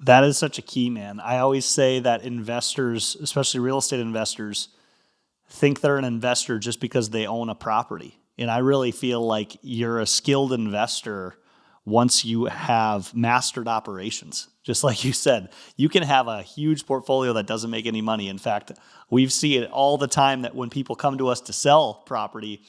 That is such a key, man. I always say that investors, especially real estate investors, think they're an investor just because they own a property. And I really feel like you're a skilled investor once you have mastered operations. Just like you said, you can have a huge portfolio that doesn't make any money. In fact, we see it all the time that when people come to us to sell property,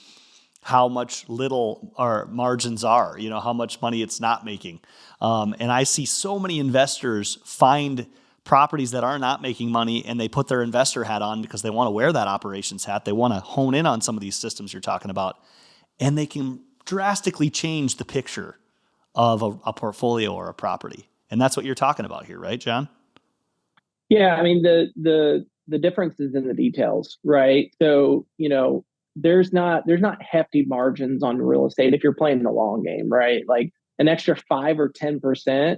how much little our margins are, how much money it's not making. And I see so many investors find properties that are not making money and they put their investor hat on because they want to wear that operations hat. They want to hone in on some of these systems you're talking about, and they can drastically change the picture of a portfolio or a property. And that's what you're talking about here, right, John? Yeah, I mean the difference is in the details, right? So, there's not hefty margins on real estate if you're playing the long game, right? Like an extra 5 or 10%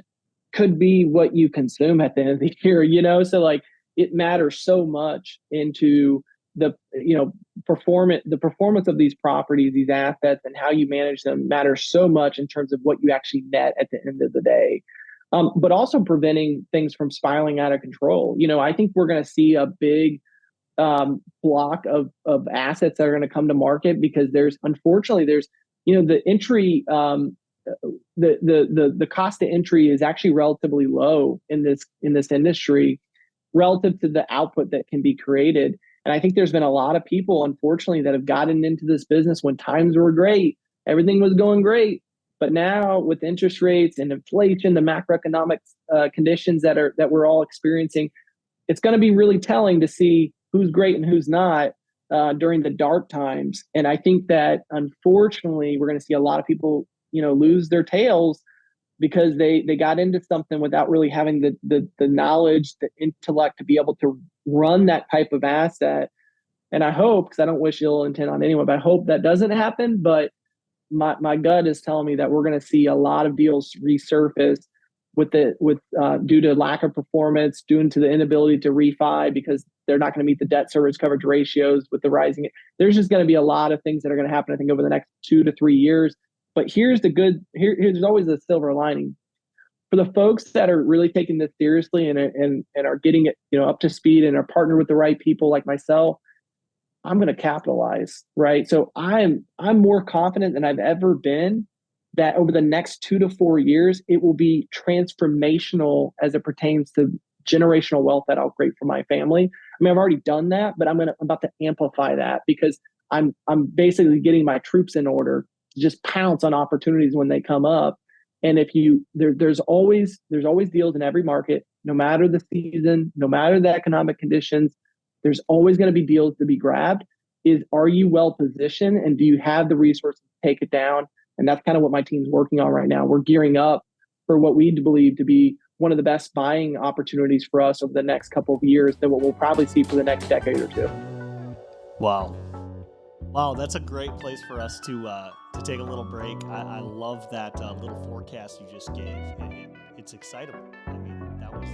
could be what you consume at the end of the year. So like it matters so much into the performance of these properties, these assets, and how you manage them matters so much in terms of what you actually net at the end of the day. But also preventing things from spiraling out of control. I think we're going to see a big block of assets that are going to come to market because there's the entry, the cost of entry is actually relatively low in this industry relative to the output that can be created. And I think there's been a lot of people, unfortunately, that have gotten into this business when times were great, everything was going great. But now with interest rates and inflation, the macroeconomic conditions that we're all experiencing, it's going to be really telling to see who's great and who's not during the dark times. And I think that unfortunately, we're going to see a lot of people, lose their tails because they got into something without really having the knowledge, the intellect to be able to run that type of asset. And I hope, because I don't wish ill intent on anyone, but I hope that doesn't happen. But my gut is telling me that we're going to see a lot of deals resurface with due to lack of performance, due to the inability to refi because they're not going to meet the debt service coverage ratios with the rising. There's just going to be a lot of things that are going to happen, I think, over the next 2 to 3 years. But here's always a silver lining for the folks that are really taking this seriously and are getting it up to speed and are partnered with the right people like myself. I'm going to capitalize, right? So I'm more confident than I've ever been that over the next 2 to 4 years, it will be transformational as it pertains to generational wealth that I'll create for my family. I mean, I've already done that, but I'm about to amplify that because I'm basically getting my troops in order to just pounce on opportunities when they come up. And there's always deals in every market, no matter the season, no matter the economic conditions, there's always going to be deals to be grabbed. Are you well positioned and do you have the resources to take it down? And that's kind of what my team's working on right now. We're gearing up for what we believe to be one of the best buying opportunities for us over the next couple of years than what we'll probably see for the next decade or two. Wow. Wow, that's a great place for us to take a little break. I love that little forecast you just gave. It's excitable. I mean, that was